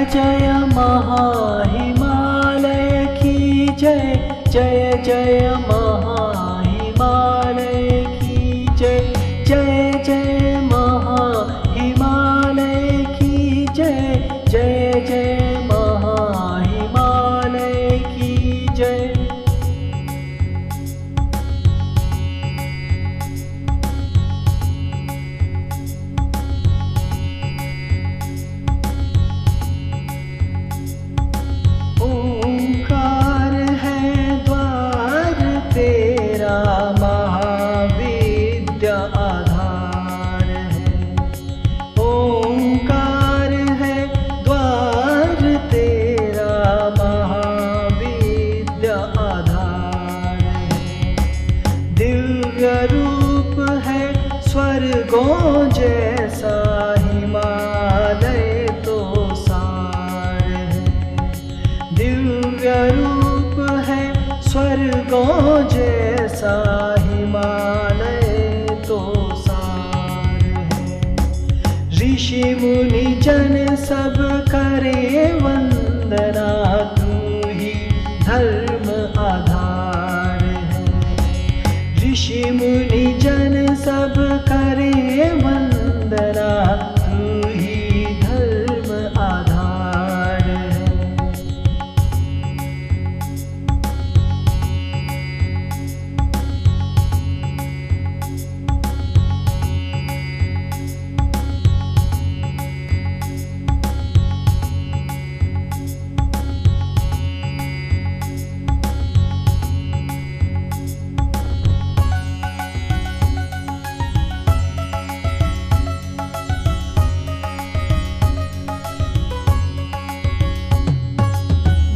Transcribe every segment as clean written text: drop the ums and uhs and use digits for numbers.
जय महाहिमालय की जय, जय जय महाहिमालय की जय, जय जय महाहिमालय की जय, जय जय महाहिमालय की जय। ओंकार है द्वार तेरा, महाविद्या आधार है। ओंकार है द्वार तेरा, महाविद्या आधार है। दिव्य रूप है स्वर्गों जैसा, हिमालय तो सार है। दिव्य रूप है स्वर्गों जैसा, हिमालय तो सार है। ऋषि मुनि जन सब करे वंदना, तू ही धर्म आधार है। ऋषि मुनि जन सब करे वंदना, तू ही धर्म आधार है।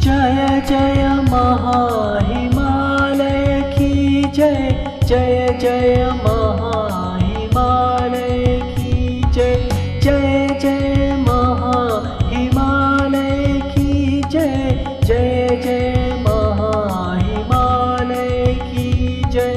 जय जय महाहिमालय की जय, जय जय महाहिमालय की जय, जय जय महाहिमालय की जय, जय जय महाहिमालय की जय।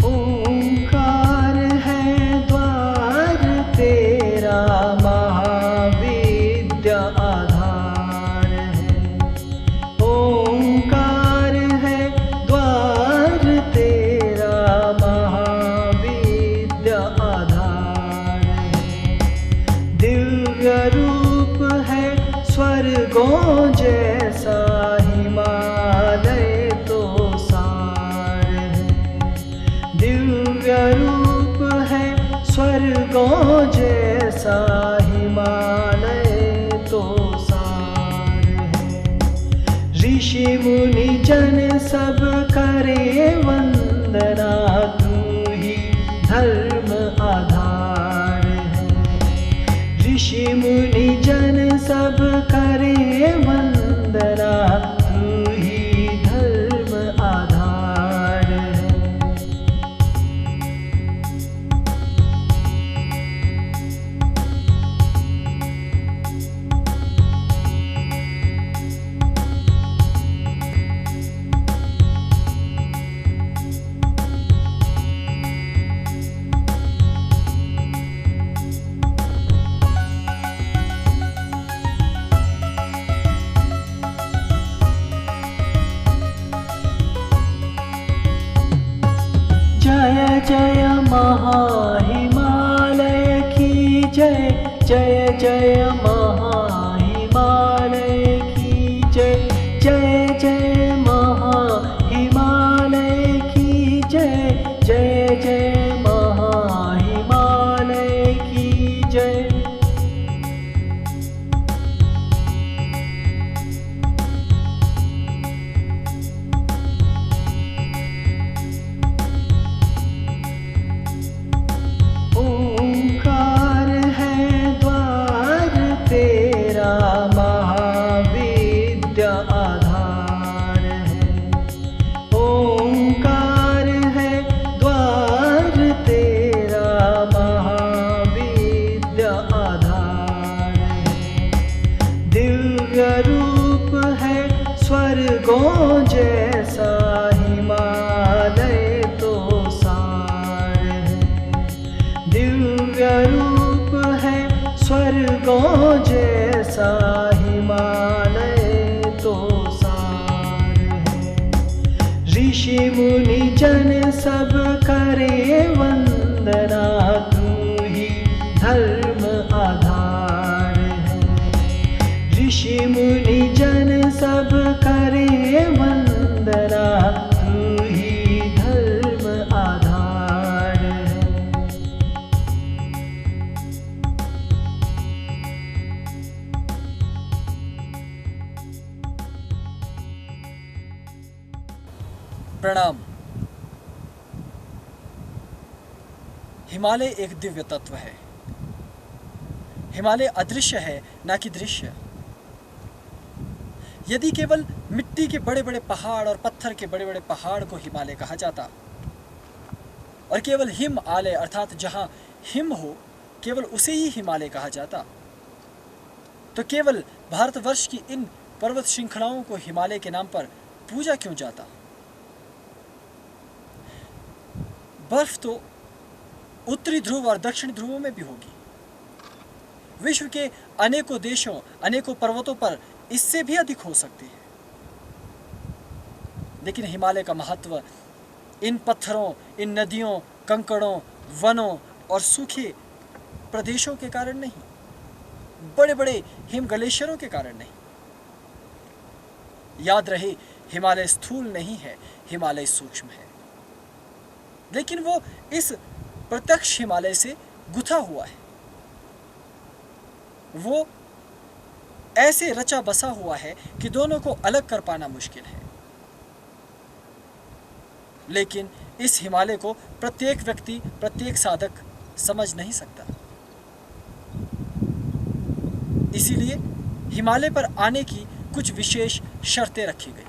ओंकार है द्वार तेरा, महाविद्या आधार है। ओंकार है द्वार तेरा, महाविद्या आधार है। दिव्य रूप है स्वर्गों जैसा, हिमालय तो सार है। दिव्य रूप है स्वर्गों जैसा, हिमालय तो सार है। ऋषि मुनि जन सब करे वंदना, तू ही धर्म आधार है। ऋषि मुनि जन सब करे वंदना, तू ही धर्म आधार है। जय जय महाहिमालय की जय, जय जय महाहिमालय की जय, जय जय महाहिमालय की जय, जय जय महाहिमालय की जय। ओंकार है द्वार तेरा, महाविद्या आधार है। ओंकार है द्वार तेरा, महाविद्या आधार है। दिव्य रूप है स्वर्गों जैसा हिमालय तो सार है। दिव्य रूप है स्वर्गों जैसा हिमालय तो सार है। ऋषि मुनि जन सब करे वंदना, तू ही धर्म आधार है। ऋषि मुनि जन सब करे वंदना, तू ही धर्म आधार है। प्रणाम। हिमालय एक दिव्य तत्व है। हिमालय अदृश्य है, ना कि दृश्य। यदि केवल मिट्टी के बड़े बड़े पहाड़ और पत्थर के बड़े बड़े पहाड़ को हिमालय कहा जाता और केवल हिम आलय अर्थात जहां हिम हो केवल उसे ही हिमालय कहा जाता, तो केवल भारतवर्ष की इन पर्वत श्रृंखलाओं को हिमालय के नाम पर पूजा क्यों जाता? बर्फ तो उत्तरी ध्रुव और दक्षिण ध्रुवों में भी होगी। विश्व के अनेकों देशों, अनेकों पर्वतों पर इससे भी अधिक हो सकती है। लेकिन हिमालय का महत्व इन पत्थरों, इन नदियों, कंकड़ों, वनों और सूखे प्रदेशों के कारण नहीं, बड़े बड़े हिम ग्लेशियरों के कारण नहीं। याद रहे, हिमालय स्थूल नहीं है, हिमालय सूक्ष्म है। लेकिन वो इस प्रत्यक्ष हिमालय से गुथा हुआ है। वो ऐसे रचा बसा हुआ है कि दोनों को अलग कर पाना मुश्किल है। लेकिन इस हिमालय को प्रत्येक व्यक्ति, प्रत्येक साधक समझ नहीं सकता। इसीलिए हिमालय पर आने की कुछ विशेष शर्तें रखी गई।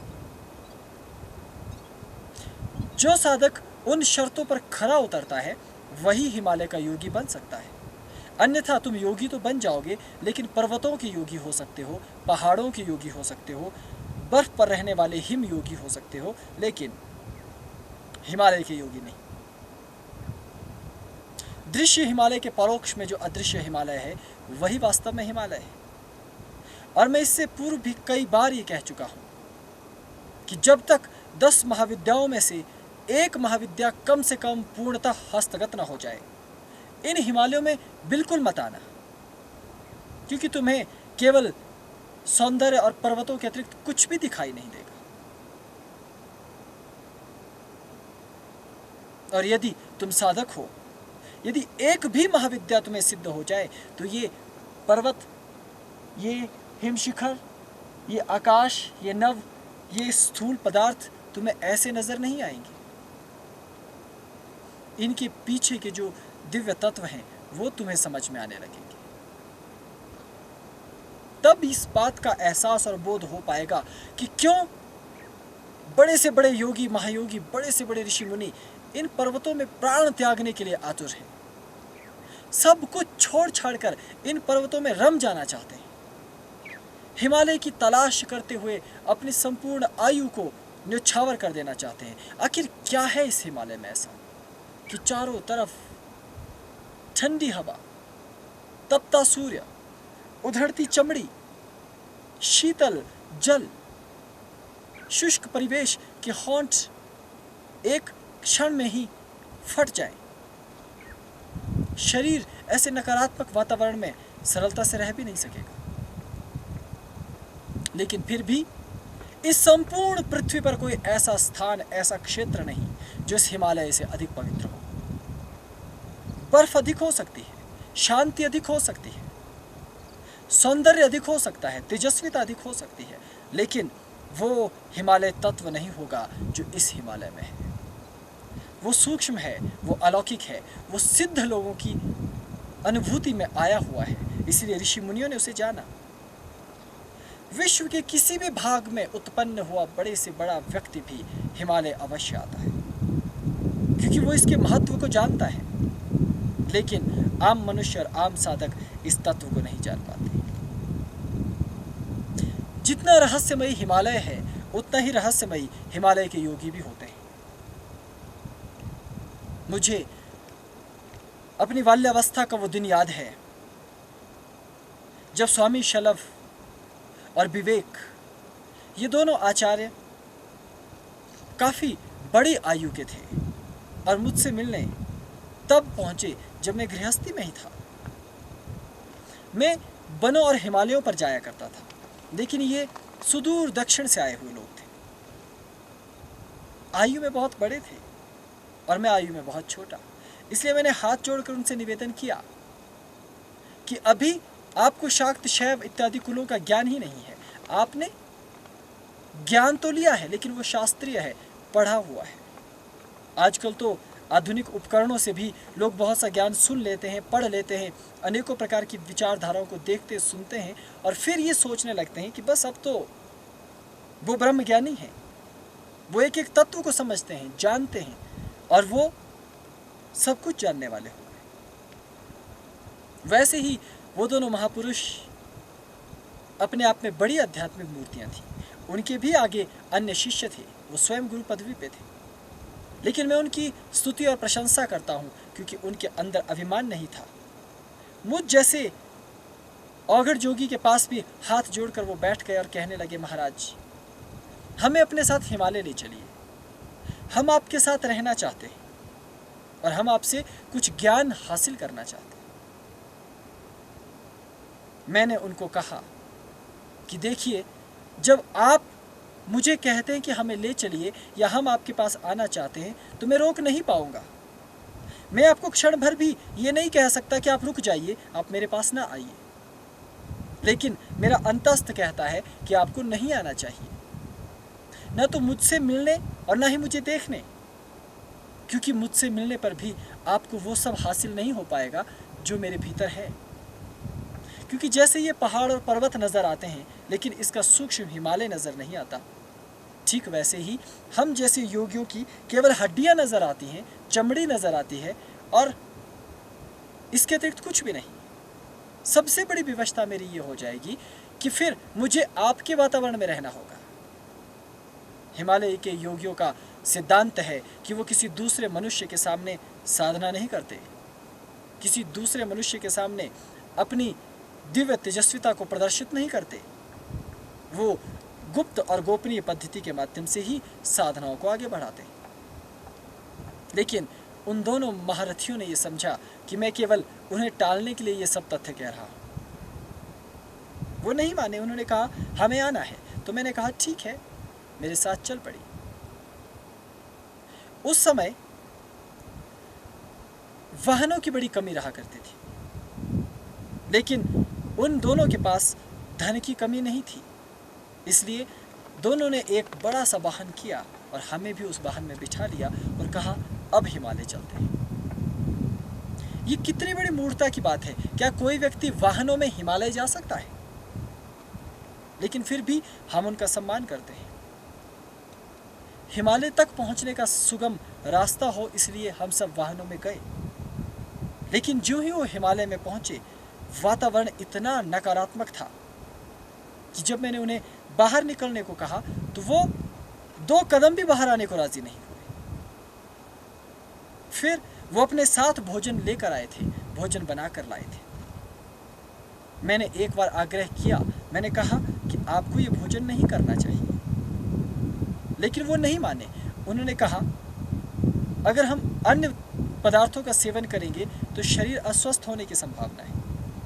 जो साधक उन शर्तों पर खरा उतरता है वही हिमालय का योगी बन सकता है। अन्यथा तुम योगी तो बन जाओगे, लेकिन पर्वतों के योगी हो सकते हो, पहाड़ों के योगी हो सकते हो, बर्फ पर रहने वाले हिम योगी हो सकते हो, लेकिन हिमालय के योगी नहीं। दृश्य हिमालय के परोक्ष में जो अदृश्य हिमालय है वही वास्तव में हिमालय है। और मैं इससे पूर्व भी कई बार ये कह चुका हूं कि जब तक 10 महाविद्याओं में से एक महाविद्या कम से कम पूर्णतः हस्तगत न हो जाए, इन हिमालयों में बिल्कुल मत आना, क्योंकि तुम्हें केवल सौंदर्य और पर्वतों के अतिरिक्त कुछ भी दिखाई नहीं देगा। और यदि तुम साधक हो, यदि एक भी महाविद्या तुम्हें सिद्ध हो जाए, तो ये पर्वत, ये हिमशिखर, ये आकाश, ये नभ, ये स्थूल पदार्थ तुम्हें ऐसे नजर नहीं आएंगे। इनके पीछे के जो दिव्य तत्व हैं वो तुम्हें समझ में आने लगेंगे। तब इस बात का एहसास और बोध हो पाएगा कि क्यों बड़े से बड़े योगी, महायोगी, बड़े से बड़े ऋषि मुनि इन पर्वतों में प्राण त्यागने के लिए आतुर हैं। सब कुछ छोड़ छाड़ कर इन पर्वतों में रम जाना चाहते हैं। हिमालय की तलाश करते हुए अपनी संपूर्ण आयु को न्यौछावर कर देना चाहते हैं। आखिर क्या है इस हिमालय में ऐसा कि चारों तरफ ठंडी हवा, तपता सूर्य, उधड़ती चमड़ी, शीतल जल, शुष्क परिवेश के होंठ एक क्षण में ही फट जाए। शरीर ऐसे नकारात्मक वातावरण में सरलता से रह भी नहीं सकेगा। लेकिन फिर भी इस संपूर्ण पृथ्वी पर कोई ऐसा स्थान, ऐसा क्षेत्र नहीं जो इस हिमालय से अधिक पवित्र हो। बर्फ अधिक हो सकती है, शांति अधिक हो सकती है, सौंदर्य अधिक हो सकता है, तेजस्विता अधिक हो सकती है, लेकिन वो हिमालय तत्व नहीं होगा जो इस हिमालय में है। वो सूक्ष्म है, वो अलौकिक है, वो सिद्ध लोगों की अनुभूति में आया हुआ है। इसलिए ऋषि मुनियों ने उसे जाना। विश्व के किसी भी भाग में उत्पन्न हुआ बड़े से बड़ा व्यक्ति भी हिमालय अवश्य आता है, क्योंकि वो इसके महत्व को जानता है। लेकिन आम मनुष्य और आम साधक इस तत्व को नहीं जान पाते। जितना रहस्यमयी हिमालय है उतना ही रहस्यमयी हिमालय के योगी भी होते हैं। मुझे अपनी बाल्यावस्था का वो दिन याद है जब स्वामी शलभ और विवेक, ये दोनों आचार्य काफ़ी बड़ी आयु के थे और मुझसे मिलने तब पहुँचे जब मैं गृहस्थी में ही था। मैं वनों और हिमालयों पर जाया करता था, लेकिन ये सुदूर दक्षिण से आए हुए लोग थे। आयु में बहुत बड़े थे और मैं आयु में बहुत छोटा। इसलिए मैंने हाथ जोड़कर उनसे निवेदन किया कि अभी आपको शाक्त, शैव इत्यादि कुलों का ज्ञान ही नहीं है। आपने ज्ञान तो लिया है लेकिन वो शास्त्रीय है, पढ़ा हुआ है। आजकल तो आधुनिक उपकरणों से भी लोग बहुत सा ज्ञान सुन लेते हैं, पढ़ लेते हैं, अनेकों प्रकार की विचारधाराओं को देखते सुनते हैं और फिर ये सोचने लगते हैं कि बस अब तो वो ब्रह्म ज्ञानी है, वो एक एक तत्व को समझते हैं, जानते हैं और वो सब कुछ जानने वाले हो गए। वैसे ही वो दोनों महापुरुष अपने आप में बड़ी आध्यात्मिक मूर्तियां थीं। उनके भी आगे अन्य शिष्य थे, वो स्वयं गुरु पदवी पे थे, लेकिन मैं उनकी स्तुति और प्रशंसा करता हूँ क्योंकि उनके अंदर अभिमान नहीं था। मुझ जैसे औघड़ जोगी के पास भी हाथ जोड़कर वो बैठ गए और कहने लगे, महाराज हमें अपने साथ हिमालय ले चलिए, हम आपके साथ रहना चाहते हैं और हम आपसे कुछ ज्ञान हासिल करना चाहते हैं। मैंने उनको कहा कि देखिए, जब आप मुझे कहते हैं कि हमें ले चलिए या हम आपके पास आना चाहते हैं तो मैं रोक नहीं पाऊंगा। मैं आपको क्षण भर भी ये नहीं कह सकता कि आप रुक जाइए, आप मेरे पास ना आइए, लेकिन मेरा अंतस्थ कहता है कि आपको नहीं आना चाहिए, न तो मुझसे मिलने और न ही मुझे देखने, क्योंकि मुझसे मिलने पर भी आपको वो सब हासिल नहीं हो पाएगा जो मेरे भीतर है। क्योंकि जैसे ये पहाड़ और पर्वत नज़र आते हैं लेकिन इसका सूक्ष्म हिमालय नज़र नहीं आता, ठीक वैसे ही हम जैसे योगियों की केवल हड्डियां नज़र आती हैं, चमड़ी नज़र आती है और इसके अतिरिक्त कुछ भी नहीं। सबसे बड़ी विवशता मेरी ये हो जाएगी कि फिर मुझे आपके वातावरण में रहना होगा। हिमालय के योगियों का सिद्धांत है कि वो किसी दूसरे मनुष्य के सामने साधना नहीं करते, किसी दूसरे मनुष्य के सामने अपनी दिव्य तेजस्विता को प्रदर्शित नहीं करते। वो गुप्त और गोपनीय पद्धति के माध्यम से ही साधनाओं को आगे बढ़ाते हैं। लेकिन उन दोनों महारथियों ने यह समझा कि मैं केवल उन्हें टालने के लिए ये सब तथ्य कह रहा हूं। वो नहीं माने, उन्होंने कहा हमें आना है, तो मैंने कहा ठीक है, मेरे साथ चल पड़ी। उस समय वाहनों की बड़ी कमी रहा करती थी, लेकिन उन दोनों के पास धन की कमी नहीं थी। इसलिए दोनों ने एक बड़ा सा वाहन किया और हमें भी उस वाहन में बिठा लिया और कहा अब हिमालय चलते हैं। ये कितनी बड़ी मूर्खता की बात है। क्या कोई व्यक्ति वाहनों में हिमालय जा सकता है? लेकिन फिर भी हम उनका सम्मान करते हैं। हिमालय तक पहुंचने का सुगम रास्ता हो इसलिए हम सब वाहनों में गए, लेकिन जो ही वो हिमालय में पहुंचे वातावरण इतना नकारात्मक था कि जब मैंने उन्हें बाहर निकलने को कहा तो वो 2 कदम भी बाहर आने को राजी नहीं हुए। फिर वो अपने साथ भोजन लेकर आए थे, भोजन बनाकर लाए थे। मैंने एक बार आग्रह किया, मैंने कहा कि आपको ये भोजन नहीं करना चाहिए, लेकिन वो नहीं माने। उन्होंने कहा अगर हम अन्य पदार्थों का सेवन करेंगे तो शरीर अस्वस्थ होने की संभावना है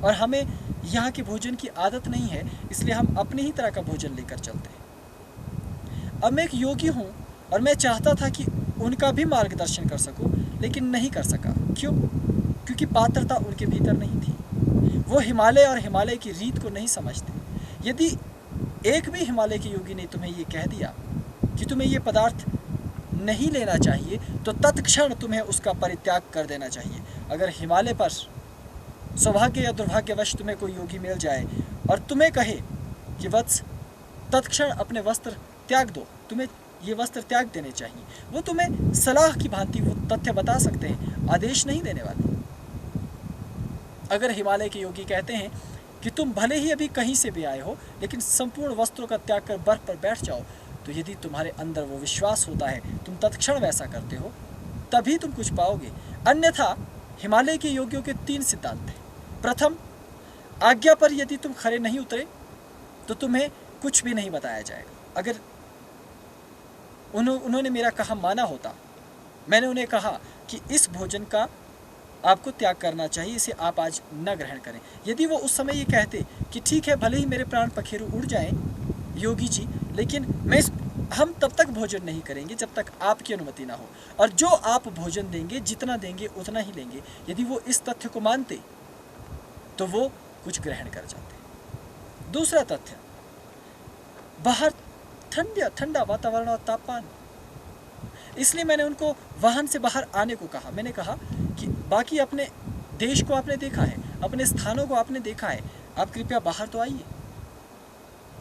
और हमें यहाँ के भोजन की आदत नहीं है, इसलिए हम अपनी ही तरह का भोजन लेकर चलते हैं। अब मैं एक योगी हूँ और मैं चाहता था कि उनका भी मार्गदर्शन कर सकूँ, लेकिन नहीं कर सका। क्यों? क्योंकि पात्रता उनके भीतर नहीं थी। वो हिमालय और हिमालय की रीत को नहीं समझते। यदि एक भी हिमालय के योगी ने तुम्हें ये कह दिया कि तुम्हें ये पदार्थ नहीं लेना चाहिए तो तत्क्षण तुम्हें उसका परित्याग कर देना चाहिए। अगर हिमालय पर सौभाग्य या दुर्भाग्यवश तुम्हें कोई योगी मिल जाए और तुम्हें कहे कि वत्स तत्क्षण अपने वस्त्र त्याग दो, तुम्हें ये वस्त्र त्याग देने चाहिए, वो तुम्हें सलाह की भांति वो तथ्य बता सकते हैं, आदेश नहीं देने वाले। अगर हिमालय के योगी कहते हैं कि तुम भले ही अभी कहीं से भी आए हो, लेकिन संपूर्ण वस्त्रों का त्याग कर बर्फ पर बैठ जाओ, तो यदि तुम्हारे अंदर वो विश्वास होता है, तुम तत्क्षण वैसा करते हो, तभी तुम कुछ पाओगे। अन्यथा हिमालय के योगियों के 3 सिद्धांत हैं। प्रथम, आज्ञा पर यदि तुम खरे नहीं उतरे तो तुम्हें कुछ भी नहीं बताया जाएगा। अगर उन्होंने मेरा कहा माना होता, मैंने उन्हें कहा कि इस भोजन का आपको त्याग करना चाहिए, इसे आप आज न ग्रहण करें। यदि वो उस समय ये कहते कि ठीक है, भले ही मेरे प्राण पखेरु उड़ जाएं योगी जी, लेकिन हम तब तक भोजन नहीं करेंगे जब तक आपकी अनुमति ना हो, और जो आप भोजन देंगे, जितना देंगे उतना ही लेंगे। यदि वो इस तथ्य को मानते तो वो कुछ ग्रहण कर जाते। दूसरा तथ्य, बाहर ठंडा वातावरण और तापमान, इसलिए मैंने उनको वाहन से बाहर आने को कहा। मैंने कहा कि बाकी अपने देश को आपने देखा है, अपने स्थानों को आपने देखा है, आप कृपया बाहर तो आइए।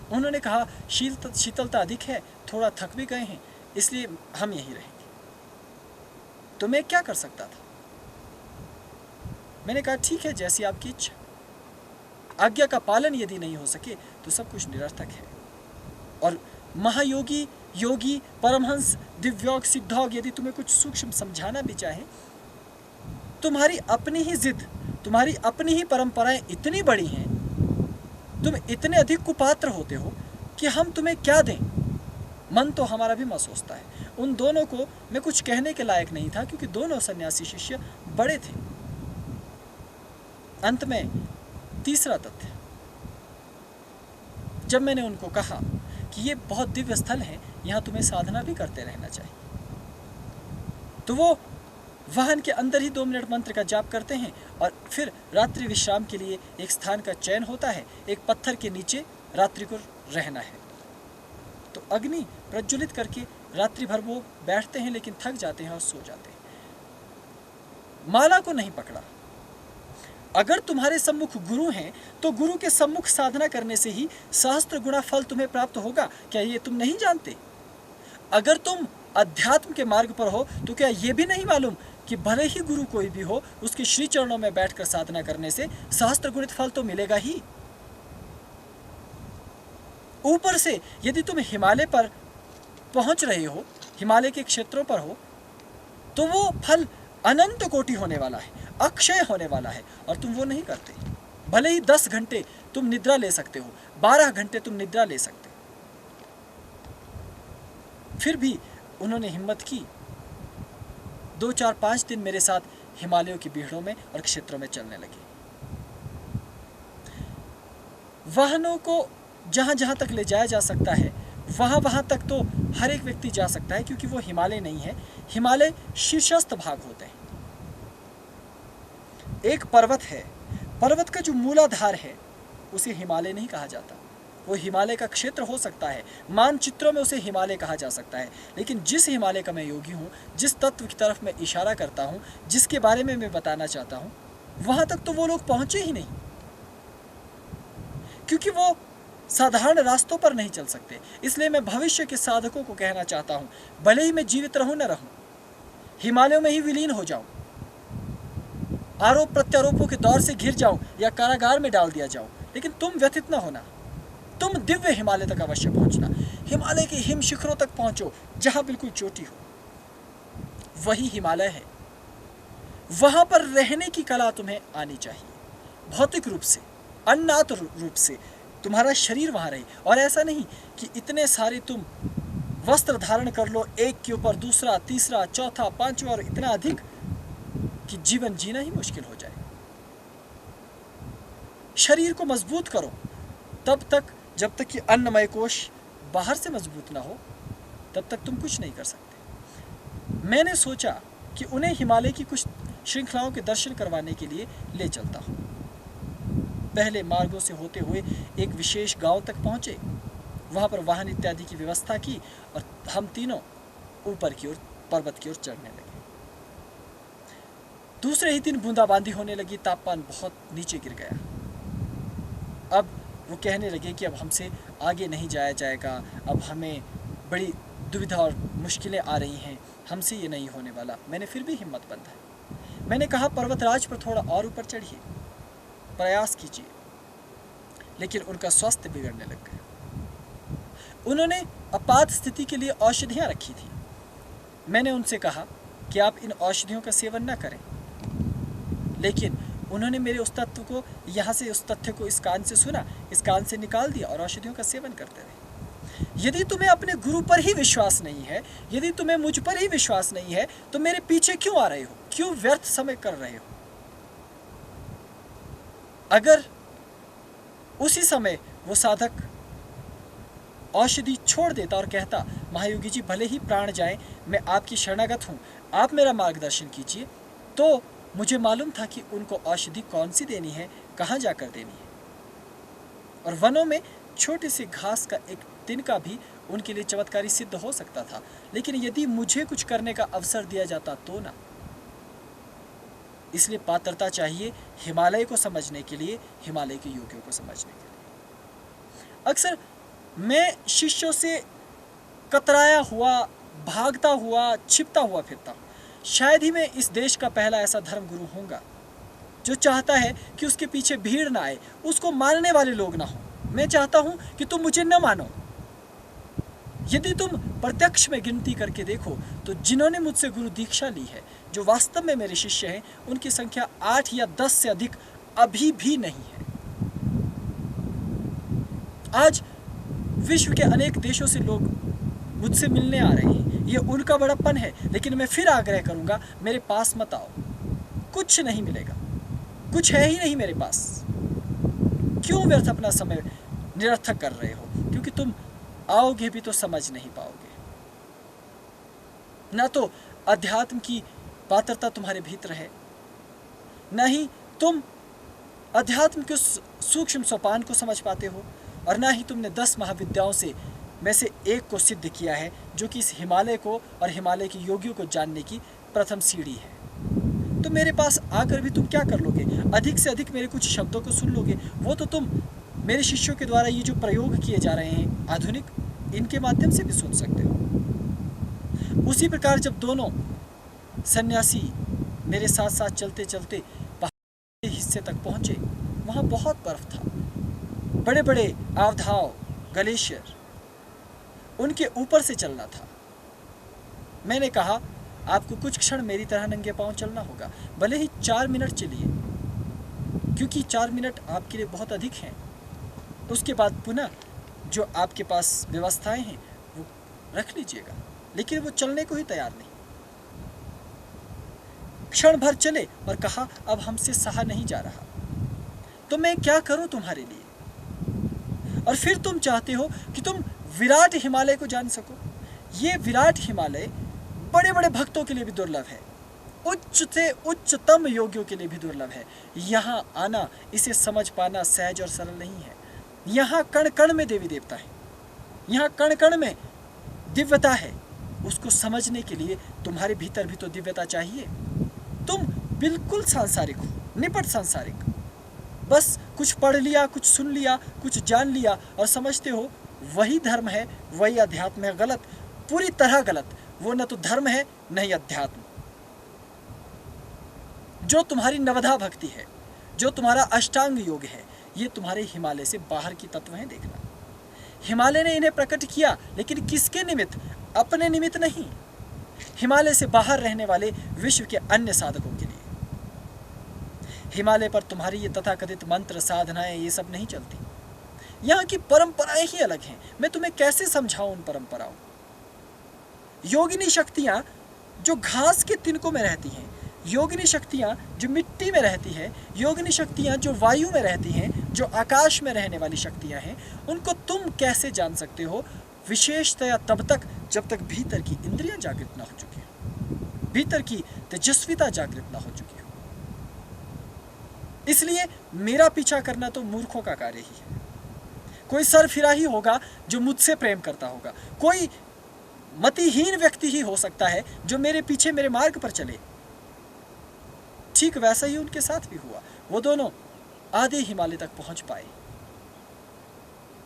उन्होंने कहा शीतलता अधिक है, थोड़ा थक भी गए हैं, इसलिए हम यहीं रहेंगे। तो मैं क्या कर सकता था? मैंने कहा ठीक है, जैसी आपकी इच्छा। आज्ञा का पालन यदि नहीं हो सके तो सब कुछ निरर्थक है। और महायोगी, योगी, परमहंस, दिव्योग, सिद्धौग यदि तुम्हें कुछ सूक्ष्म समझाना भी चाहे, तुम्हारी अपनी ही जिद, तुम्हारी अपनी ही परंपराएं इतनी बड़ी हैं, तुम इतने अधिक कुपात्र होते हो कि हम तुम्हें क्या दें। मन तो हमारा भी मत सोचता है। उन दोनों को मैं कुछ कहने के लायक नहीं था, क्योंकि दोनों सन्यासी शिष्य बड़े थे। अंत में तीसरा तथ्य, जब मैंने उनको कहा कि ये बहुत दिव्य स्थल है, यहाँ तुम्हें साधना भी करते रहना चाहिए, तो वो वाहन के अंदर ही 2 मिनट मंत्र का जाप करते हैं और फिर रात्रि विश्राम के लिए एक स्थान का चयन होता है। एक पत्थर के नीचे रात्रि को रहना है, तो अग्नि प्रज्वलित करके रात्रि भर वो बैठते हैं, लेकिन थक जाते हैं और सो जाते हैं। माला को नहीं पकड़ा। अगर तुम्हारे सम्मुख गुरु हैं तो गुरु के सम्मुख साधना करने से ही सहस्त्र गुना फल तुम्हें प्राप्त होगा। क्या ये तुम नहीं जानते? अगर तुम अध्यात्म के मार्ग पर हो तो क्या ये भी नहीं मालूम कि भले ही गुरु कोई भी हो, उसके श्री चरणों में बैठकर साधना करने से सहस्त्र गुणित फल तो मिलेगा ही। ऊपर से यदि तुम हिमालय पर पहुंच रहे हो, हिमालय के क्षेत्रों पर हो, तो वो फल अनंत कोटि होने वाला है, अक्षय होने वाला है, और तुम वो नहीं करते। भले ही 10 घंटे तुम निद्रा ले सकते हो, 12 घंटे तुम निद्रा ले सकते हो, फिर भी उन्होंने हिम्मत की। 2, 4, 5 दिन मेरे साथ हिमालयों की भीड़ों में और क्षेत्रों में चलने लगे। वाहनों को जहां जहां तक ले जाया जा सकता है, वहां वहां तक तो हर एक व्यक्ति जा सकता है, क्योंकि वो हिमालय नहीं है। हिमालय शीर्षस्थ भाग होते हैं। एक पर्वत है, पर्वत का जो मूलाधार है उसे हिमालय नहीं कहा जाता। वो हिमालय का क्षेत्र हो सकता है, मानचित्रों में उसे हिमालय कहा जा सकता है, लेकिन जिस हिमालय का मैं योगी हूँ, जिस तत्व की तरफ मैं इशारा करता हूँ, जिसके बारे में मैं बताना चाहता हूँ, वहां तक तो वो लोग पहुंचे ही नहीं, क्योंकि वो साधारण रास्तों पर नहीं चल सकते। इसलिए मैं भविष्य के साधकों को कहना चाहता हूँ, भले ही मैं जीवित रहूं न रहूं, हिमालयों में ही विलीन हो जाऊं, आरोप प्रत्यारोपों के दौर से घिर जाऊं या कारागार में डाल दिया जाऊं, लेकिन तुम व्यथित न होना। तुम दिव्य हिमालय तक अवश्य पहुंचना। हिमालय के हिम शिखरों तक पहुंचो, जहां बिल्कुल चोटी हो, वही हिमालय है। वहां पर रहने की कला तुम्हें आनी चाहिए, भौतिक रूप से, अन्नात रूप से तुम्हारा शरीर वहां रहे। और ऐसा नहीं कि इतने सारे तुम वस्त्र धारण कर लो, एक के ऊपर दूसरा, तीसरा, चौथा, पांचवा, और इतना अधिक कि जीवन जीना ही मुश्किल हो जाए। शरीर को मजबूत करो, तब तक जब तक कि अन्नमय कोश बाहर से मजबूत ना हो, तब तक तुम कुछ नहीं कर सकते। मैंने सोचा कि उन्हें हिमालय की कुछ श्रृंखलाओं के दर्शन करवाने के लिए ले चलता हूँ। पहले मार्गों से होते हुए एक विशेष गांव तक पहुंचे, वहां पर वाहन इत्यादि की व्यवस्था की और हम तीनों ऊपर की ओर, पर्वत की ओर चढ़ने लगे। दूसरे ही दिन बूंदाबांदी होने लगी, तापमान बहुत नीचे गिर गया। अब वो कहने लगे कि अब हमसे आगे नहीं जाया जाएगा, अब हमें बड़ी दुविधा और मुश्किलें आ रही हैं, हमसे ये नहीं होने वाला। मैंने फिर भी हिम्मत बंधाई। मैंने कहा पर्वतराज पर थोड़ा और ऊपर चढ़िए, प्रयास कीजिए। लेकिन उनका स्वास्थ्य बिगड़ने लग गया। उन्होंने आपात स्थिति के लिए औषधियाँ रखी थी। मैंने उनसे कहा कि आप इन औषधियों का सेवन न करें, लेकिन उन्होंने मेरे उस तत्व को यहाँ से उस तथ्य को इस कान से सुना, इस कान से निकाल दिया और औषधियों का सेवन करते रहे। यदि तुम्हें अपने गुरु पर ही विश्वास नहीं है, यदि तुम्हें मुझ पर ही विश्वास नहीं है, तो मेरे पीछे क्यों आ रहे हो? क्यों व्यर्थ समय कर रहे हो? अगर उसी समय वो साधक औषधि छोड़ देता और कहता, महायोगी जी भले ही प्राण जाए, मैं आपकी शरणागत हूँ, आप मेरा मार्गदर्शन कीजिए, तो मुझे मालूम था कि उनको औषधि कौन सी देनी है, कहाँ जाकर देनी है। और वनों में छोटे से घास का एक तिनका भी उनके लिए चमत्कारी सिद्ध हो सकता था, लेकिन यदि मुझे कुछ करने का अवसर दिया जाता तो ना। इसलिए पात्रता चाहिए हिमालय को समझने के लिए, हिमालय के योगियों को समझने के लिए। अक्सर मैं शिष्यों से कतराया हुआ, भागता हुआ, छिपता हुआ फिरता हूँ। शायद ही मैं इस देश का पहला ऐसा धर्मगुरु होऊंगा जो चाहता है कि उसके पीछे भीड़ ना आए, उसको मानने वाले लोग ना हो। मैं चाहता हूँ कि तुम मुझे न मानो। यदि तुम प्रत्यक्ष में गिनती करके देखो तो जिन्होंने मुझसे गुरु दीक्षा ली है, जो वास्तव में मेरे शिष्य हैं, उनकी संख्या 8 या 10 से अधिक अभी भी नहीं है। आज विश्व के अनेक देशों से लोग मुझसे मिलने आ रहे हैं, ये उनका बड़प्पन है, लेकिन मैं फिर आग्रह करूंगा, मेरे पास मत आओ, कुछ नहीं मिलेगा, कुछ है ही नहीं मेरे पास। क्यों व्यर्थ अपना समय निरर्थक कर रहे हो? क्योंकि तुम आओगे भी तो समझ नहीं पाओगे। ना तो अध्यात्म की पात्रता तुम्हारे भीतर है, ना ही तुम अध्यात्म के सूक्ष्म सोपान को समझ पाते हो, और ना ही तुमने 10 महाविद्याओं में से एक को सिद्ध किया है, जो कि इस हिमालय को और हिमालय के योगियों को जानने की प्रथम सीढ़ी है। तो मेरे पास आकर भी तुम क्या कर लोगे? अधिक से अधिक मेरे कुछ शब्दों को सुन लोगे। वो तो तुम मेरे शिष्यों के द्वारा ये जो प्रयोग किए जा रहे हैं आधुनिक, इनके माध्यम से भी सुन सकते हो। उसी प्रकार जब दोनों सन्यासी मेरे साथ साथ चलते चलते पहाड़ी हिस्से तक पहुंचे, वहाँ बहुत बर्फ था, बड़े बड़े अवधाव ग्लेशियर, उनके ऊपर से चलना था। मैंने कहा, आपको कुछ क्षण मेरी तरह नंगे पांव चलना होगा, भले ही 4 मिनट चलिए, क्योंकि 4 मिनट आपके लिए बहुत अधिक हैं। उसके बाद पुनः जो आपके पास व्यवस्थाएं हैं वो रख लीजिएगा। लेकिन वो चलने को ही तैयार नहीं। क्षण भर चले और कहा, अब हमसे सहा नहीं जा रहा, तो मैं क्या करूं तुम्हारे लिए? और फिर तुम चाहते हो कि तुम विराट हिमालय को जान सको। ये विराट हिमालय बड़े बड़े भक्तों के लिए भी दुर्लभ है, उच्च से उच्चतम योगियों के लिए भी दुर्लभ है। यहाँ आना, इसे समझ पाना सहज और सरल नहीं है। यहाँ कण कण में देवी देवता है, यहाँ कण कण में दिव्यता है। उसको समझने के लिए तुम्हारे भीतर भी तो दिव्यता चाहिए। तुम बिल्कुल सांसारिक हो, निपट सांसारिक। बस कुछ पढ़ लिया, कुछ सुन लिया, कुछ जान लिया और समझते हो वही धर्म है, वही अध्यात्म है। गलत, पूरी तरह गलत। वो न तो धर्म है न ही अध्यात्म। जो तुम्हारी नवधा भक्ति है, जो तुम्हारा अष्टांग योग है, ये तुम्हारे हिमालय से बाहर की तत्व हैं। देखना, हिमालय ने इन्हें प्रकट किया, लेकिन किसके निमित्त? अपने निमित्त नहीं, हिमालय से बाहर रहने वाले विश्व के अन्य साधकों के लिए। हिमालय पर तुम्हारी ये तथाकथित मंत्र साधनाएं ये सब नहीं चलती। यहाँ की परंपराएं ही अलग हैं। मैं तुम्हें कैसे समझाऊं उन परंपराओं? योगिनी शक्तियां जो घास के तिनकों में रहती हैं, योगिनी शक्तियां जो मिट्टी में रहती है, योगिनी शक्तियां जो वायु में रहती हैं, जो आकाश में रहने वाली शक्तियां हैं, उनको तुम कैसे जान सकते हो? विशेषतया तब तक जब तक भीतर की इंद्रियां जागृत ना हो चुकी हो, भीतर की तेजस्विता जागृत ना हो चुकी हो। इसलिए मेरा पीछा करना तो मूर्खों का कार्य ही है। कोई सरफिरा ही होगा जो मुझसे प्रेम करता होगा, कोई मतिहीन व्यक्ति ही हो सकता है जो मेरे पीछे मेरे मार्ग पर चले। ठीक वैसा ही उनके साथ भी हुआ। वो दोनों आधे हिमालय तक पहुंच पाए।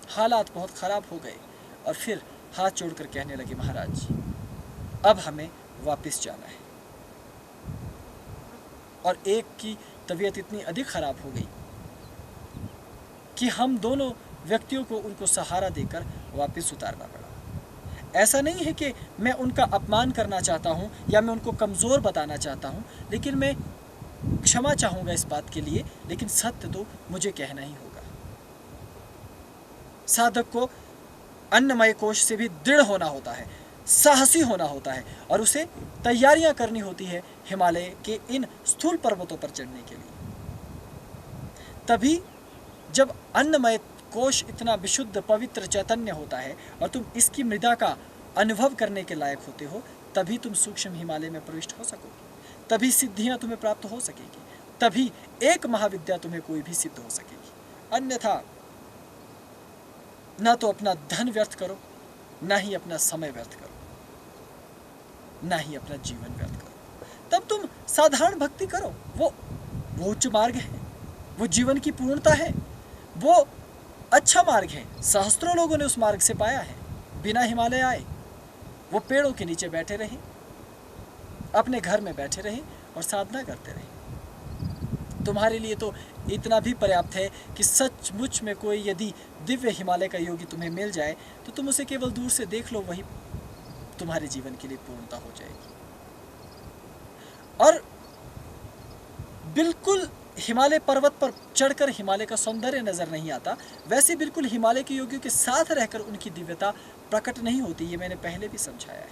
हालात बहुत खराब हो गए और फिर हाथ जोड़कर कहने लगे, महाराज अब हमें वापस जाना है। और एक की तबीयत इतनी अधिक खराब हो गई कि हम दोनों व्यक्तियों को उनको सहारा देकर वापस उतारना पड़ा। ऐसा नहीं है कि मैं उनका अपमान करना चाहता हूँ या मैं उनको कमज़ोर बताना चाहता हूँ, लेकिन मैं क्षमा चाहूँगा इस बात के लिए, लेकिन सत्य तो मुझे कहना ही होगा। साधक को अन्नमय कोश से भी दृढ़ होना होता है, साहसी होना होता है, और उसे तैयारियां करनी होती है हिमालय के इन स्थूल पर्वतों पर चढ़ने के लिए। तभी जब अन्नमय कोश इतना विशुद्ध पवित्र चैतन्य होता है और तुम इसकी मृदा का अनुभव करने के लायक होते हो, तभी तुम सूक्ष्म हिमालय में प्रविष्ट हो सकोगे, तभी सिद्धियां तुम्हें प्राप्त हो सकेगी, तभी एक महाविद्या तुम्हें कोई भी सिद्ध हो सकेगी। अन्यथा ना तो अपना धन व्यर्थ करो, ना ही अपना समय व्यर्थ करो, ना ही अपना जीवन व्यर्थ करो। तब तुम साधारण भक्ति करो, वो उच्च मार्ग है, वो जीवन की पूर्णता है, वो अच्छा मार्ग है। सहस्त्रों लोगों ने उस मार्ग से पाया है, बिना हिमालय आए। वो पेड़ों के नीचे बैठे रहे, अपने घर में बैठे रहे और साधना करते रहे। तुम्हारे लिए तो इतना भी पर्याप्त है कि सचमुच में कोई यदि दिव्य हिमालय का योगी तुम्हें मिल जाए तो तुम उसे केवल दूर से देख लो, वही तुम्हारे जीवन के लिए पूर्णता हो जाएगी। और बिल्कुल हिमालय पर्वत पर चढ़कर हिमालय का सौंदर्य नजर नहीं आता, वैसे बिल्कुल हिमालय के योगियों के साथ रहकर उनकी दिव्यता प्रकट नहीं होती। ये मैंने पहले भी समझाया है।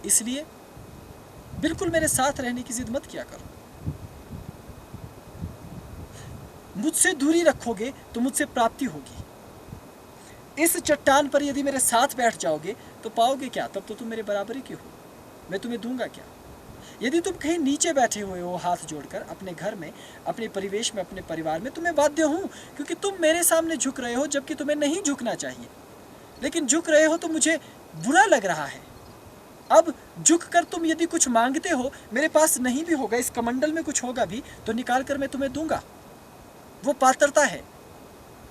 इसलिए बिल्कुल मेरे साथ रहने की जिद मत किया करो। मुझसे दूरी रखोगे तो मुझसे प्राप्ति होगी। इस चट्टान पर यदि मेरे साथ बैठ जाओगे तो पाओगे क्या? तब तो तुम मेरे बराबरी के हो, मैं तुम्हें दूंगा क्या? यदि तुम कहीं नीचे बैठे हुए हो हाथ जोड़कर अपने घर में, अपने परिवेश में, अपने परिवार में, तुम्हें बाध्य हूं क्योंकि तुम मेरे सामने झुक रहे हो जबकि तुम्हें नहीं झुकना चाहिए, लेकिन झुक रहे हो तो मुझे बुरा लग रहा है। अब झुककर तुम यदि कुछ मांगते हो, मेरे पास नहीं भी होगा, इस कमंडल में कुछ होगा भी तो निकाल कर मैं तुम्हें दूंगा। वो पात्रता है,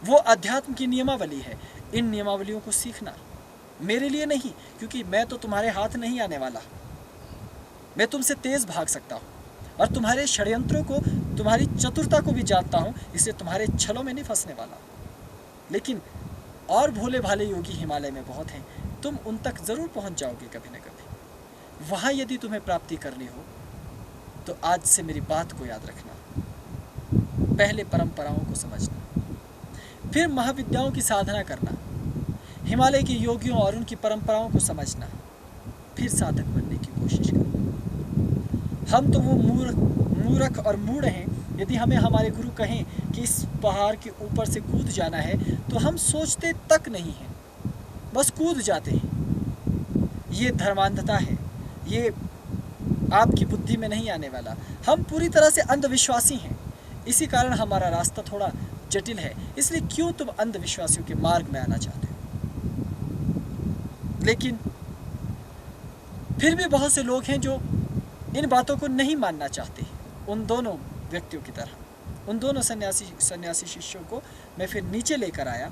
वो अध्यात्म की नियमावली है। इन नियमावलियों को सीखना मेरे लिए नहीं, क्योंकि मैं तो तुम्हारे हाथ नहीं आने वाला। मैं तुमसे तेज भाग सकता हूँ और तुम्हारे षड्यंत्रों को, तुम्हारी चतुरता को भी जानता हूँ, इसलिए तुम्हारे छलों में नहीं फंसने वाला। लेकिन और भोले भाले योगी हिमालय में बहुत हैं, तुम उन तक जरूर पहुँच जाओगे कभी न कभी। वहाँ यदि तुम्हें प्राप्ति करनी हो तो आज से मेरी बात को याद रखना। पहले परंपराओं को समझना, फिर महाविद्याओं की साधना करना, हिमालय के योगियों और उनकी परंपराओं को समझना, फिर साधक बनने की कोशिश करना। हम तो वो मूर्ख और मूढ़ हैं, यदि हमें हमारे गुरु कहें कि इस पहाड़ के ऊपर से कूद जाना है तो हम सोचते तक नहीं हैं, बस कूद जाते हैं। ये धर्मांधता है, ये आपकी बुद्धि में नहीं आने वाला। हम पूरी तरह से अंधविश्वासी हैं, इसी कारण हमारा रास्ता थोड़ा जटिल है। इसलिए क्यों तुम अंधविश्वासियों के मार्ग में आना चाहते हो? लेकिन फिर भी बहुत से लोग हैं जो इन बातों को नहीं मानना चाहते। उन दोनों व्यक्तियों की तरह, उन दोनों सन्यासी शिष्यों को मैं फिर नीचे लेकर आया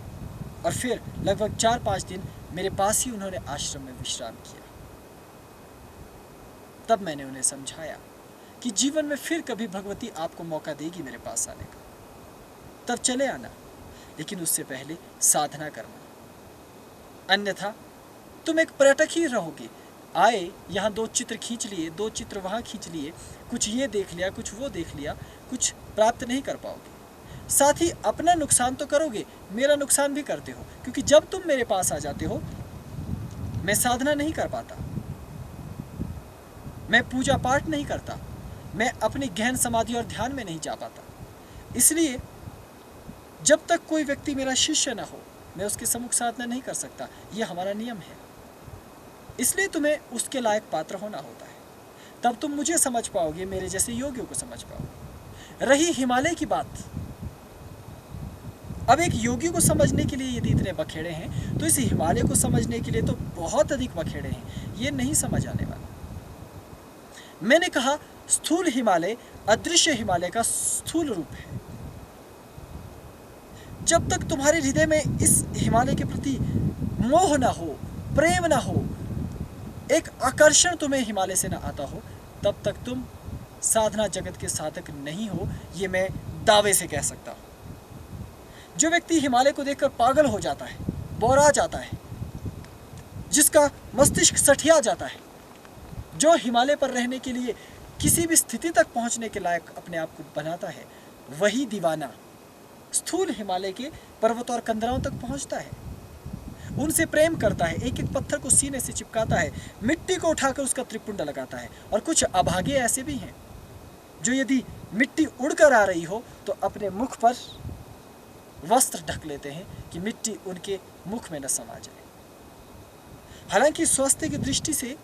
और फिर लगभग 4-5 दिन मेरे पास ही उन्होंने आश्रम में विश्राम किया। तब मैंने उन्हें समझाया कि जीवन में फिर कभी भगवती आपको मौका देगी मेरे पास आने का, तब चले आना, लेकिन उससे पहले साधना करना। अन्यथा तुम एक पर्यटक ही रहोगे। आए, यहाँ 2 चित्र खींच लिए, 2 चित्र वहाँ खींच लिए, कुछ ये देख लिया, कुछ वो देख लिया, कुछ प्राप्त नहीं कर पाओगे। साथ ही अपना नुकसान तो करोगे, मेरा नुकसान भी करते हो, क्योंकि जब तुम मेरे पास आ जाते हो मैं साधना नहीं कर पाता, मैं पूजा पाठ नहीं करता, मैं अपनी गहन समाधि और ध्यान में नहीं जा पाता। इसलिए जब तक कोई व्यक्ति मेरा शिष्य ना हो मैं उसके सम्मुख साधना नहीं कर सकता। ये हमारा नियम है। इसलिए तुम्हें उसके लायक पात्र होना होता है, तब तुम मुझे समझ पाओगे, मेरे जैसे योगियों को समझ पाओगे। रही हिमालय की बात, अब एक योगी को समझने के लिए यदि इतने बखेड़े हैं तो इस हिमालय को समझने के लिए तो बहुत अधिक बखेड़े हैं। ये नहीं समझ आने वाला। मैंने कहा स्थूल हिमालय अदृश्य हिमालय का स्थूल रूप है। जब तक तुम्हारे हृदय में इस हिमालय के प्रति मोह ना हो, प्रेम ना हो, एक आकर्षण तुम्हें हिमालय से ना आता हो, तब तक तुम साधना जगत के साधक नहीं हो। ये मैं दावे से कह सकता हूं। जो व्यक्ति हिमालय को देखकर पागल हो जाता है, बौरा जाता है, जिसका मस्तिष्क सठिया जाता है, जो हिमालय पर रहने के लिए किसी भी स्थिति तक पहुंचने के लायक अपने आप को बनाता है, वही दीवाना स्थूल हिमालय के पर्वतों और कंदराओं तक पहुंचता है, उनसे प्रेम करता है, एक एक पत्थर को सीने से चिपकाता है, मिट्टी को उठाकर उसका त्रिपुंड लगाता है। और कुछ अभागे ऐसे भी हैं जो यदि मिट्टी उड़कर आ रही हो तो अपने मुख पर वस्त्र ढक लेते हैं कि मिट्टी उनके मुख में न समा जाए। हालांकि स्वास्थ्य की दृष्टि से,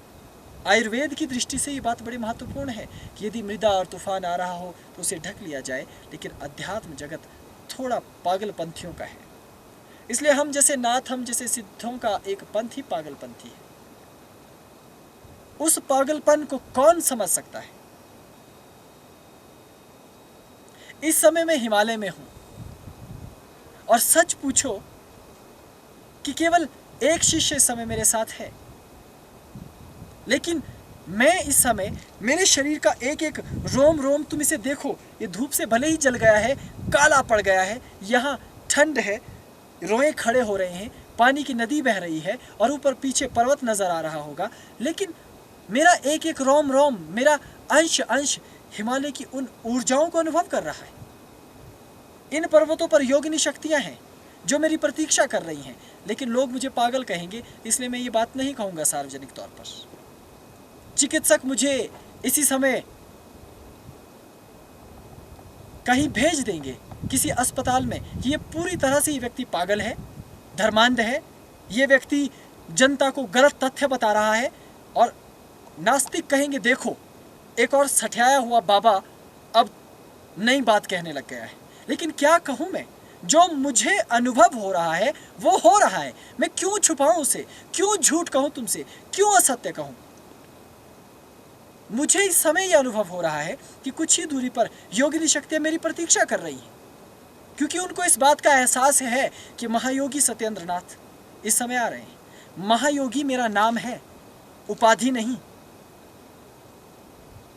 आयुर्वेद की दृष्टि से ये बात बड़ी महत्वपूर्ण है कि यदि मृदा और तूफान आ रहा हो तो उसे ढक लिया जाए, लेकिन अध्यात्म जगत थोड़ा पागलपंथियों का है। इसलिए हम जैसे नाथ, हम जैसे सिद्धों का एक पंथ ही पागलपंथी है। उस पागलपन को कौन समझ सकता है? इस समय मैं हिमालय में हूं और सच पूछो कि केवल एक शिष्य इस समय मेरे साथ है, लेकिन मैं इस समय, मेरे शरीर का एक एक रोम रोम, तुम इसे देखो, ये धूप से भले ही जल गया है, काला पड़ गया है, यहाँ ठंड है, रोए खड़े हो रहे हैं, पानी की नदी बह रही है और ऊपर पीछे पर्वत नजर आ रहा होगा, लेकिन मेरा एक एक रोम रोम, मेरा अंश अंश हिमालय की उन ऊर्जाओं को अनुभव कर रहा है। इन पर्वतों पर योगिनी शक्तियां हैं जो मेरी प्रतीक्षा कर रही हैं, लेकिन लोग मुझे पागल कहेंगे, इसलिए मैं ये बात नहीं कहूँगा सार्वजनिक तौर पर। चिकित्सक मुझे इसी समय कहीं भेज देंगे किसी अस्पताल में कि ये पूरी तरह से ये व्यक्ति पागल है, धर्मांध है, ये व्यक्ति जनता को गलत तथ्य बता रहा है, और नास्तिक कहेंगे देखो एक और सठियाया हुआ बाबा अब नई बात कहने लग गया है। लेकिन क्या कहूँ मैं, जो मुझे अनुभव हो रहा है वो हो रहा है, मैं क्यों छुपाऊं उसे, क्यों झूठ कहूं तुमसे, क्यों असत्य कहूं? मुझे इस समय यह अनुभव हो रहा है कि कुछ ही दूरी पर योगिनी शक्तियां मेरी प्रतीक्षा कर रही हैं, क्योंकि उनको इस बात का एहसास है कि महायोगी सत्येंद्रनाथ इस समय आ रहे हैं। महायोगी मेरा नाम है, उपाधि नहीं।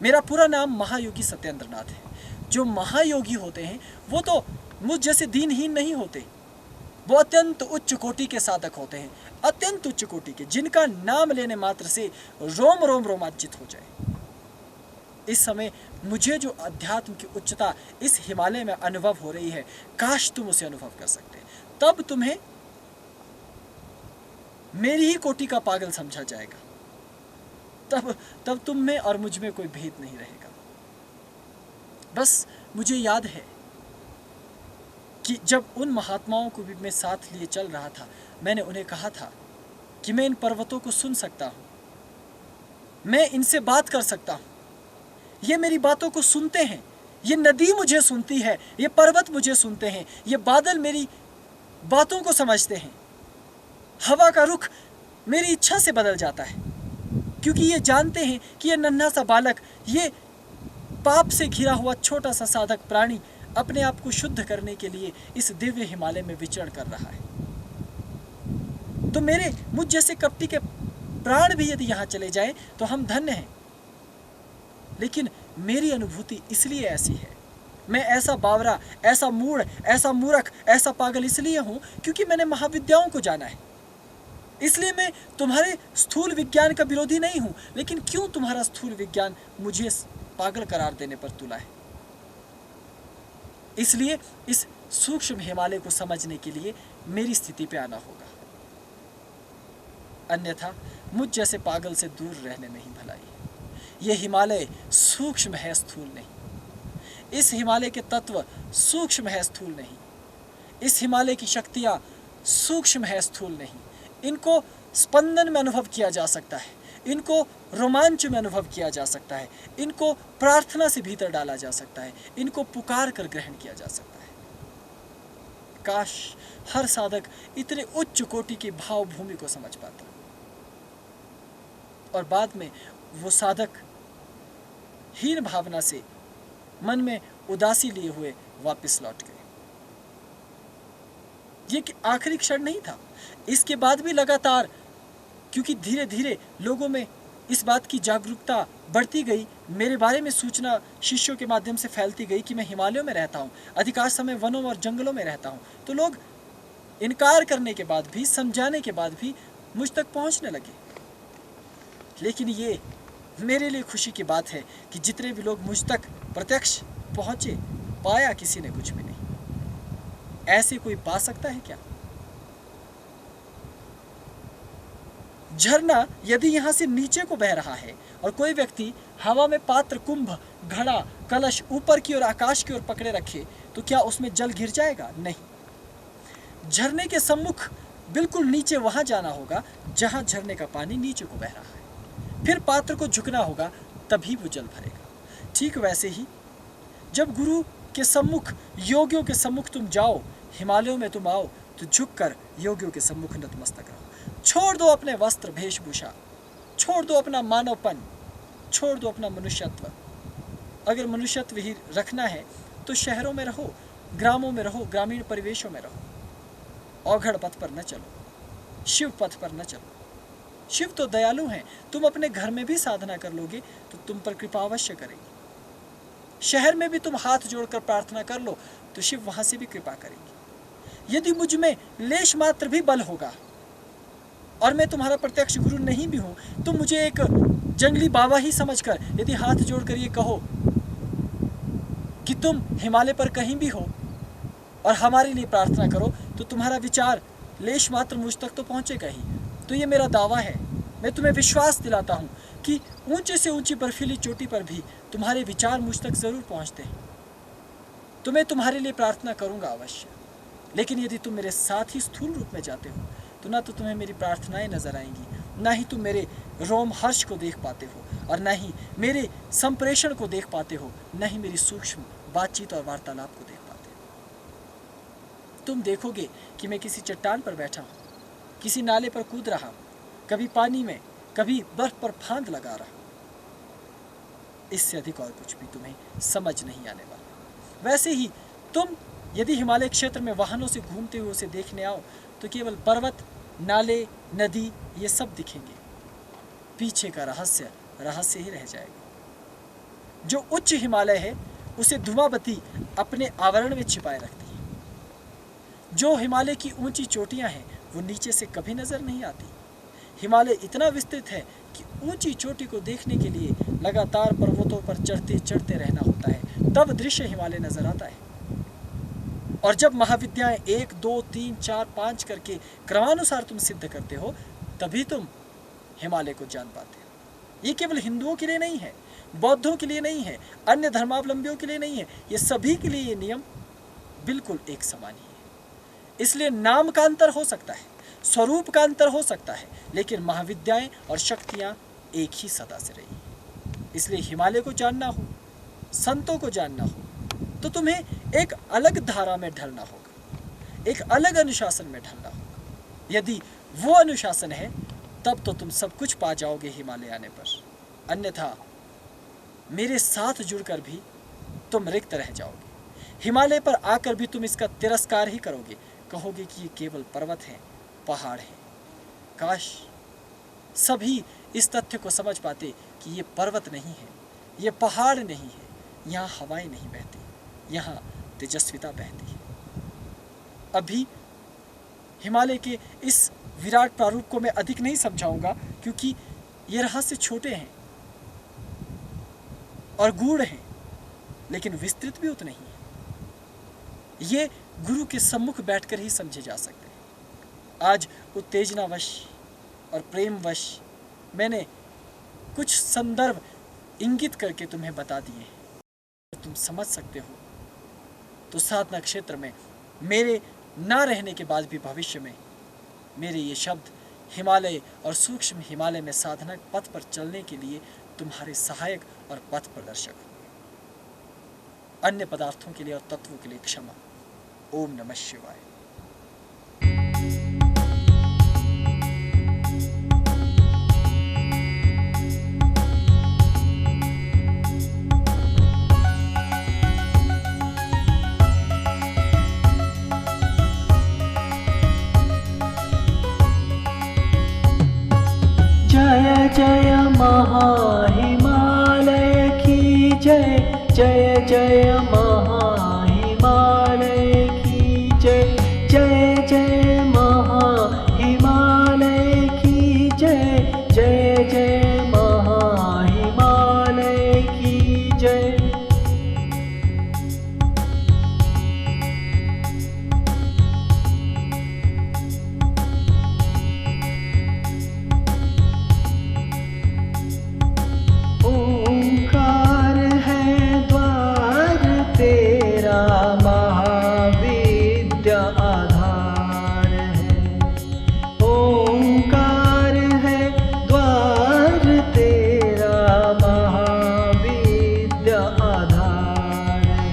मेरा पूरा नाम महायोगी सत्येंद्रनाथ है। जो महायोगी होते हैं वो तो मुझ जैसे दीनहीन नहीं होते, वो अत्यंत उच्च कोटि के साधक होते हैं, अत्यंत उच्च कोटि के, जिनका नाम लेने मात्र से रोम रोम रोमांचित हो जाए। इस समय मुझे जो अध्यात्म की उच्चता इस हिमालय में अनुभव हो रही है, काश तुम उसे अनुभव कर सकते, तब तुम्हें मेरी ही कोटि का पागल समझा जाएगा। तब तुम में और मुझ में कोई भेद नहीं रहेगा। बस मुझे याद है कि जब उन महात्माओं को भी मैं साथ लिए चल रहा था, मैंने उन्हें कहा था कि मैं इन पर्वतों को सुन सकता हूँ, मैं इनसे बात कर सकता हूँ, ये मेरी बातों को सुनते हैं, ये नदी मुझे सुनती है, ये पर्वत मुझे सुनते हैं, ये बादल मेरी बातों को समझते हैं, हवा का रुख मेरी इच्छा से बदल जाता है, क्योंकि ये जानते हैं कि ये नन्हा सा बालक, ये पाप से घिरा हुआ छोटा सा साधक प्राणी अपने आप को शुद्ध करने के लिए इस दिव्य हिमालय में विचरण कर रहा है। तो मुझ जैसे कपटी के प्राण भी यदि यहाँ चले जाएं तो हम धन्य हैं। लेकिन मेरी अनुभूति इसलिए ऐसी है, मैं ऐसा बावरा, ऐसा मूढ़, ऐसा मूर्ख, ऐसा पागल इसलिए हूँ क्योंकि मैंने महाविद्याओं को जाना है। इसलिए मैं तुम्हारे स्थूल विज्ञान का विरोधी नहीं हूँ, लेकिन क्यों तुम्हारा स्थूल विज्ञान मुझे पागल करार देने पर तुला है? इसलिए इस सूक्ष्म हिमालय को समझने के लिए मेरी स्थिति पे आना होगा, अन्यथा मुझ जैसे पागल से दूर रहने में ही भलाई है। यह हिमालय सूक्ष्म है, स्थूल नहीं। इस हिमालय के तत्व सूक्ष्म है, स्थूल नहीं। इस हिमालय की शक्तियां सूक्ष्म है, स्थूल नहीं। इनको स्पंदन में अनुभव किया जा सकता है, इनको रोमांच में अनुभव किया जा सकता है, इनको प्रार्थना से भीतर डाला जा सकता है, इनको पुकार कर ग्रहण किया जा सकता है। काश हर साधक इतने उच्च कोटि की भावभूमि को समझ पाता, और बाद में वो साधक हीन भावना से मन में उदासी लिए हुए वापस लौट गए। ये आखिरी क्षण नहीं था, इसके बाद भी लगातार, क्योंकि धीरे धीरे लोगों में इस बात की जागरूकता बढ़ती गई, मेरे बारे में सूचना शिष्यों के माध्यम से फैलती गई कि मैं हिमालयों में रहता हूँ, अधिकांश समय वनों और जंगलों में रहता हूँ, तो लोग इनकार करने के बाद भी, समझाने के बाद भी मुझ तक पहुँचने लगे। लेकिन ये मेरे लिए खुशी की बात है कि जितने भी लोग मुझ तक प्रत्यक्ष पहुँचे, पाया किसी ने कुछ भी नहीं। ऐसे कोई पा सकता है क्या? झरना यदि यहाँ से नीचे को बह रहा है और कोई व्यक्ति हवा में पात्र, कुंभ, घड़ा, कलश ऊपर की ओर, आकाश की ओर पकड़े रखे, तो क्या उसमें जल गिर जाएगा? नहीं। झरने के सम्मुख बिल्कुल नीचे वहां जाना होगा जहां झरने का पानी नीचे को बह रहा है। फिर पात्र को झुकना होगा, तभी वो जल भरेगा। ठीक वैसे ही जब गुरु के सम्मुख, योगियों के सम्मुख तुम जाओ, हिमालयों में तुम आओ, तो झुककर योगियों के सम्मुख नतमस्तक रहो। छोड़ दो अपने वस्त्र, वेशभूषा, छोड़ दो अपना मानवपन, छोड़ दो अपना मनुष्यत्व। अगर मनुष्यत्व ही रखना है तो शहरों में रहो, ग्रामों में रहो, ग्रामीण परिवेशों में रहो। औघड़ पथ पर न चलो, शिव पथ पर न चलो। शिव तो दयालु हैं, तुम अपने घर में भी साधना कर लोगे तो तुम पर कृपा अवश्य करेगी। शहर में भी तुम हाथ जोड़कर प्रार्थना कर लो तो शिव वहां से भी कृपा करेगी। यदि मुझ में लेश मात्र भी बल होगा और मैं तुम्हारा प्रत्यक्ष गुरु नहीं भी हूं, तो मुझे एक जंगली बाबा ही समझकर यदि हाथ जोड़कर ये कहो कि तुम हिमालय पर कहीं भी हो और हमारे लिए प्रार्थना करो, तो तुम्हारा विचार लेश मात्र मुझ तक तो पहुंचेगा ही। तो ये मेरा दावा है, मैं तुम्हें विश्वास दिलाता हूं कि ऊंचे से ऊंची बर्फीली चोटी पर भी तुम्हारे विचार मुझ तक जरूर पहुंचते हैं। तो मैं तुम्हारे लिए प्रार्थना करूंगा अवश्य। लेकिन यदि तुम मेरे साथ ही स्थूल रूप में जाते हो, तो ना तो तुम्हें मेरी प्रार्थनाएं नजर आएंगी, ना ही तुम मेरे रोम हर्ष को देख पाते हो, और ना ही मेरे संप्रेषण को देख पाते हो, ना ही मेरी सूक्ष्म बातचीत और वार्तालाप को देख पाते हो। तुम देखोगे कि मैं किसी चट्टान पर बैठा हूँ, किसी नाले पर कूद रहा हूँ, कभी पानी में, कभी बर्फ पर फांद लगा रहा हूँ। इससे अधिक और कुछ भी तुम्हें समझ नहीं आने वाला। वैसे ही तुम यदि हिमालय क्षेत्र में वाहनों से घूमते हुए उसे देखने आओ, तो केवल पर्वत, नाले, नदी, ये सब दिखेंगे। पीछे का रहस्य रहस्य ही रह जाएगा। जो उच्च हिमालय है उसे धुमावती अपने आवरण में छिपाए रखती है। जो हिमालय की ऊंची चोटियां हैं वो नीचे से कभी नजर नहीं आती। हिमालय इतना विस्तृत है कि ऊंची चोटी को देखने के लिए लगातार पर्वतों पर चढ़ते चढ़ते रहना होता है, तब दृश्य हिमालय नजर आता है। और जब महाविद्याएं 1, 2, 3, 4, 5 करके क्रमानुसार तुम सिद्ध करते हो, तभी तुम हिमालय को जान पाते हो। ये केवल हिंदुओं के लिए नहीं है, बौद्धों के लिए नहीं है, अन्य धर्मावलंबियों के लिए नहीं है, ये सभी के लिए ये नियम बिल्कुल एक समान ही है। इसलिए नाम का अंतर हो सकता है, स्वरूप का अंतर हो सकता है, लेकिन महाविद्याएं और शक्तियां एक ही सदा से रही। इसलिए हिमालय को जानना हो, संतों को जानना हो, तो तुम्हें एक अलग धारा में ढलना होगा, एक अलग अनुशासन में ढलना होगा। यदि वो अनुशासन है, तब तो तुम सब कुछ पा जाओगे हिमालय आने पर। अन्यथा मेरे साथ जुड़कर भी तुम रिक्त रह जाओगे। हिमालय पर आकर भी तुम इसका तिरस्कार ही करोगे, कहोगे कि ये केवल पर्वत हैं, पहाड़ हैं। काश सभी इस तथ्य को समझ पाते कि ये पर्वत नहीं है, ये पहाड़ नहीं है, यहाँ हवाएं नहीं बहती, यहाँ तेजस्विता बहती है। अभी हिमालय के इस विराट प्रारूप को मैं अधिक नहीं समझाऊंगा, क्योंकि ये रहस्य छोटे हैं और गूढ़ हैं, लेकिन विस्तृत भी उतने ही हैं। ये गुरु के सम्मुख बैठकर ही समझे जा सकते हैं। आज उत्तेजनावश और प्रेमवश मैंने कुछ संदर्भ इंगित करके तुम्हें बता दिए हैं। तुम समझ सकते हो तो साधना क्षेत्र में मेरे ना रहने के बाद भी भविष्य में मेरे ये शब्द हिमालय और सूक्ष्म हिमालय में साधना पथ पर चलने के लिए तुम्हारे सहायक और पथ प्रदर्शक होंगे। अन्य पदार्थों के लिए और तत्वों के लिए क्षमा। ओम नमः शिवाय। जय जय महाहिमालय। जय जय महाहिमालय की जय जय जय महाहिमालय की जय जय जय महाहिमालय की जय। ओंकार है द्वार तेरा महाविद्या आधार है। ओंकार है द्वार तेरा महाविद्या आधार है।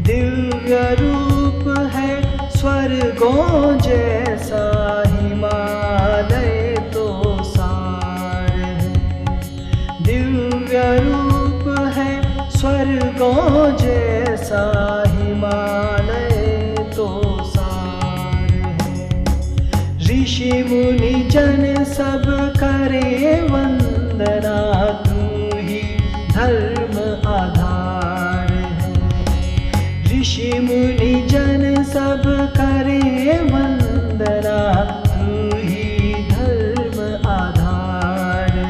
दिव्य रूप है स्वर्गों जैसा हिमालय तो सार है। दिव्य रूप है स्वर्गों जैसा हिमालय तो सार है। ऋषि मुनि जन सब करे वंदना तू ही धर्म आधार है। ऋषि मुनि जन सब करे वंदना तू ही धर्म आधार है।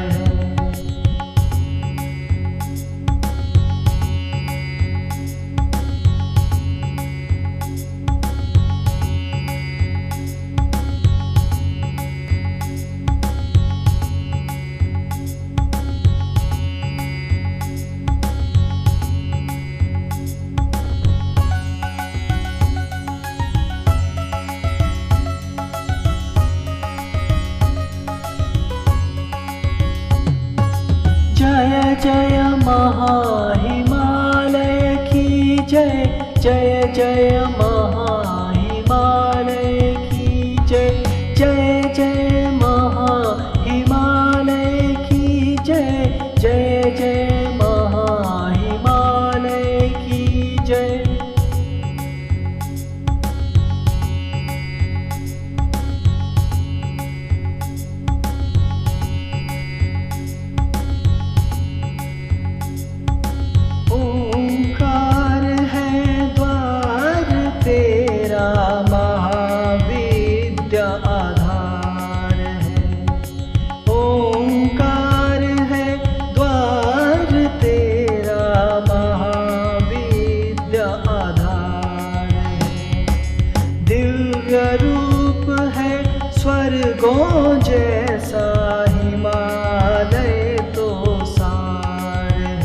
जय जय महाहिमालय की जय जय जय महाहिमालय की जय जय जय महाहिमालय की जय जय जय महाहिमालय की जय। ओंकार है द्वार तेरा महाविद्या आधार है। ओंकार है द्वार तेरा महाविद्या आधार है। दिव्य रूप है स्वर्गों जैसा हिमालय तो सार है।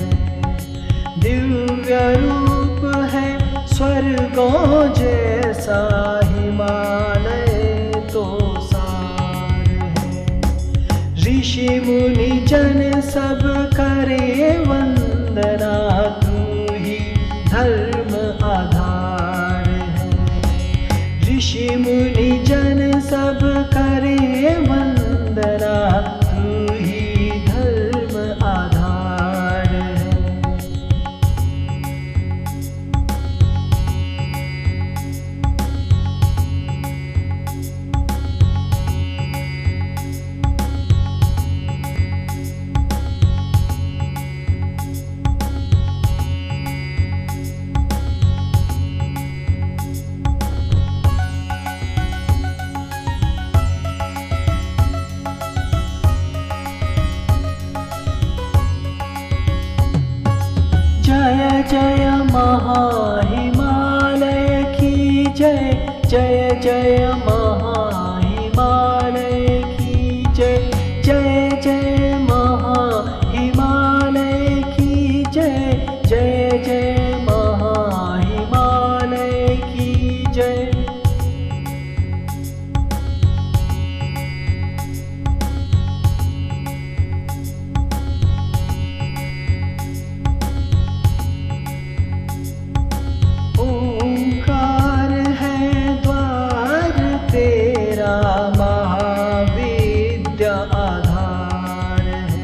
दिव्य रूप है स्वर्गों जैसा हिमालय तो सार है। ऋषि मुनि जन सब करे वंदना तू ही धर्म आधार है। ऋषि मुनि जन सब करे वंदना तू ही धर्म आधार है। जय जय महाहिमालय की जय जय जय महाहिमालय की जय जय जय महाहिमालय की जय जय जय महाहिमालय की जय। ओंकार है द्वार तेरा महाविद्या आधार है।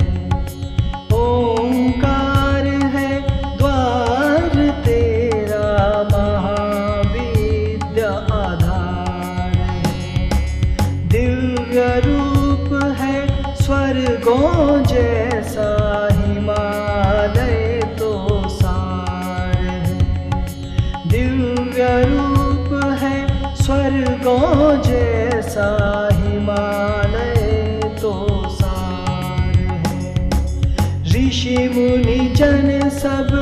ओंकार है द्वार तेरा महाविद्या आधार है। दिव्य रूप है स्वर्गों जैसा हिमालय तो सा सब